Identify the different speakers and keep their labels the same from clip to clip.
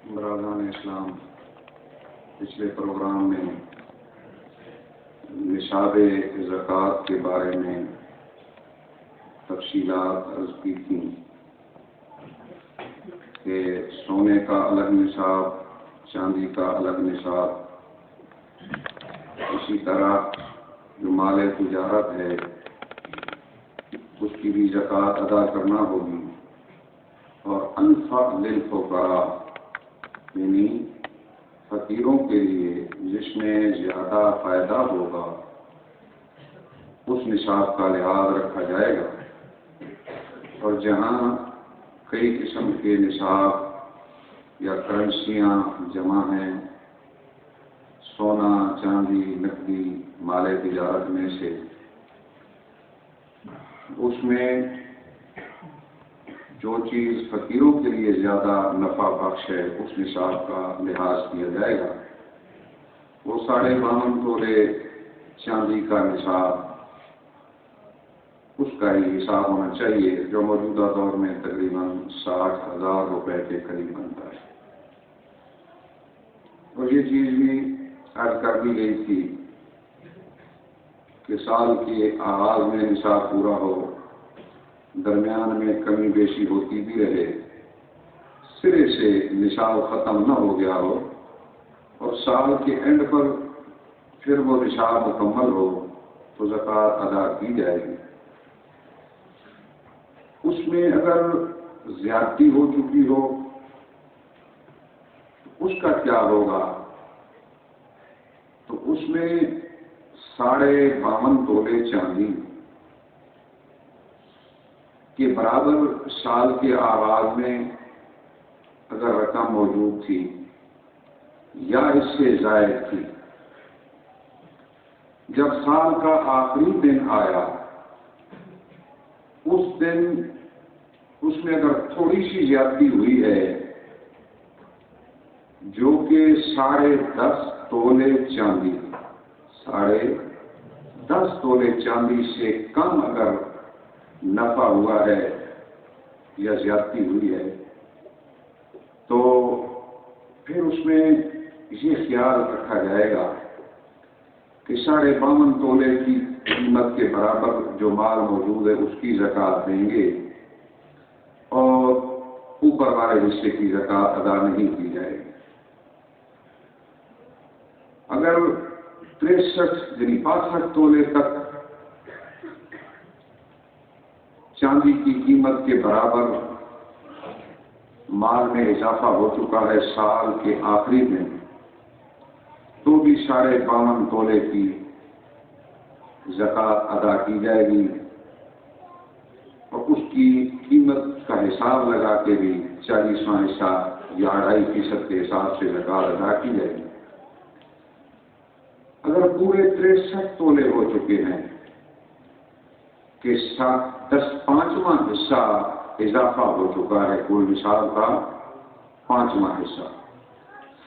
Speaker 1: برادران اسلام، پچھلے پروگرام میں نصاب زکوٰۃ کے بارے میں تفصیلات عرض کی تھیں کہ سونے کا الگ نصاب، چاندی کا الگ نصاب، اسی طرح جو مال تجارت ہے اس کی بھی زکوٰۃ ادا کرنا ہوگی، اور انفع للفقراء یعنی فقیروں کے لیے جس میں زیادہ فائدہ ہوگا اس نصاب کا لحاظ رکھا جائے گا، اور جہاں کئی قسم کے نصاب یا کرنسیاں جمع ہیں، سونا، چاندی، نقدی، مال تجارت میں سے، اس میں جو چیز فقیروں کے لیے زیادہ نفع بخش ہے اس نصاب کا لحاظ کیا جائے گا۔ وہ 52.5 تولے چاندی کا نصاب، اس کا ہی حساب ہونا چاہیے، جو موجودہ دور میں تقریباً 60,000 روپے کے قریب بنتا ہے۔ اور یہ چیز بھی عرض کر دی گئی تھی کہ سال کے آغاز میں نصاب پورا ہو، درمیان میں کمی بیشی ہوتی بھی رہے، سرے سے نصاب ختم نہ ہو گیا ہو، اور سال کے اینڈ پر پھر وہ نصاب مکمل ہو تو زکوٰۃ ادا کی جائے گی۔ اس میں اگر زیادتی ہو چکی ہو تو اس کا کیا ہوگا؟ تو اس میں 52.5 تولے چاندی کے برابر سال کے آغاز میں اگر رقم موجود تھی یا اس سے زائد تھی، جب سال کا آخری دن آیا اس دن اس میں اگر تھوڑی سی زیادتی ہوئی ہے، جو کہ 10.5 تولے چاندی، 10.5 تولے چاندی سے کم اگر نفع ہوا ہے یا زیادتی ہوئی ہے، تو پھر اس میں یہ خیال رکھا جائے گا کہ 52.5 تولے کی قیمت کے برابر جو مال موجود ہے اس کی زکوٰۃ دیں گے، اور اوپر والے حصے کی زکوٰۃ ادا نہیں کی جائے گی۔ اگر 63 یعنی 65 تولے تک چاندی کی قیمت کے برابر مال میں اضافہ ہو چکا ہے سال کے آخری میں، تو بھی 52.5 تولے کی زکوٰۃ ادا کی جائے گی، اور اس کی قیمت کا حساب لگا کے بھی 40واں حصہ یا 2.5% کے حساب سے زکوٰۃ ادا کی جائے گی۔ اگر پورے 63 تولے ہو چکے ہیں کہ 5واں حصہ اضافہ ہو چکا ہے، کل نصاب کا 5واں حصہ،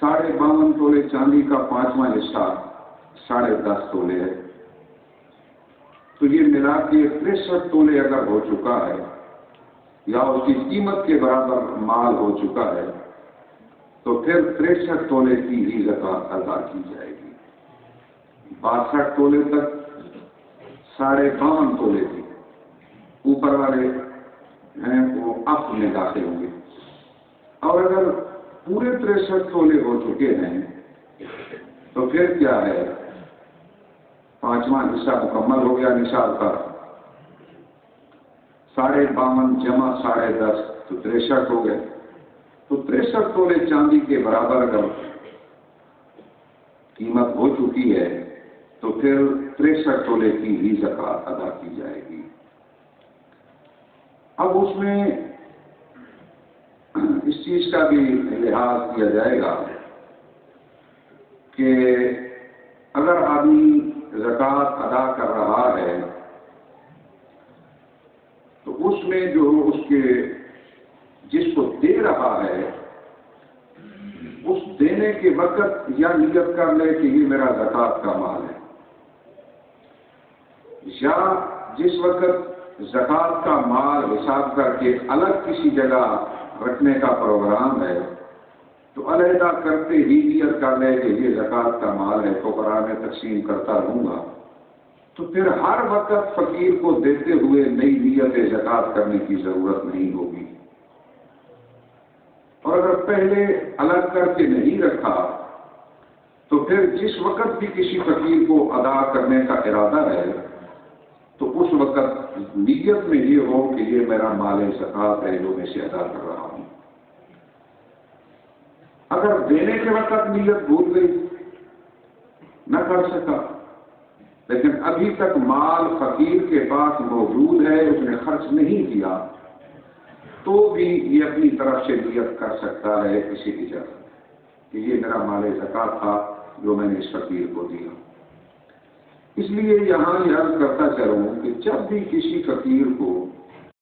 Speaker 1: 52.5 تولے چاندی کا 5واں حصہ 10.5 تولے ہے، تو یہ ملا کے 63 تولے اگر ہو چکا ہے یا اس کی قیمت کے برابر مال ہو چکا ہے، تو پھر 63 تولے کی ہی زکوٰۃ ادا کی جائے گی۔ 62 تولے تک 52.5 تولے کی اوپر والے ہیں وہ اپ میں داخل ہوں گے، اور اگر پورے 63 تولے ہو چکے ہیں تو پھر کیا ہے، 5واں حصہ مکمل ہو گیا نصاب کا، 52.5 جمع 10.5 تو 63 ہو گئے، تو 63 تولے چاندی کے برابر اگر قیمت ہو چکی ہے تو پھر 63 تولے کی ہی زکوٰۃ ادا کی جائے گی۔ اب اس میں اس چیز کا بھی لحاظ کیا جائے گا کہ اگر آدمی زکوٰۃ ادا کر رہا ہے تو اس میں جو اس کے جس کو دے رہا ہے اس دینے کے وقت یا نیت کر لے کہ یہ میرا زکوٰۃ کا مال ہے، یا جس وقت زکوٰۃ کا مال حساب کر کے الگ کسی جگہ رکھنے کا پروگرام ہے تو علیحدہ کرتے ہی نیت کر لے کہ یہ زکوٰۃ کا مال ہے فقراء میں تقسیم کرتا رہوں گا، تو پھر ہر وقت فقیر کو دیتے ہوئے نئی نیت زکوٰۃ کرنے کی ضرورت نہیں ہوگی۔ اور اگر پہلے الگ کر کے نہیں رکھا تو پھر جس وقت بھی کسی فقیر کو ادا کرنے کا ارادہ ہے تو اس وقت نیت میں یہ ہو کہ یہ میرا مال زکوٰۃ ہے جو میں سے ادا کر رہا ہوں۔ اگر دینے کے وقت نیت بھول گئی، نہ کر سکا، لیکن ابھی تک مال فقیر کے پاس موجود ہے، اس نے خرچ نہیں کیا، تو بھی یہ اپنی طرف سے نیت کر سکتا ہے کسی کی جگہ کہ یہ میرا مال زکوٰۃ تھا جو میں نے اس فقیر کو دیا۔ اس لیے یہاں یہ عرض کرتا چلوں کہ جب بھی کسی فقیر کو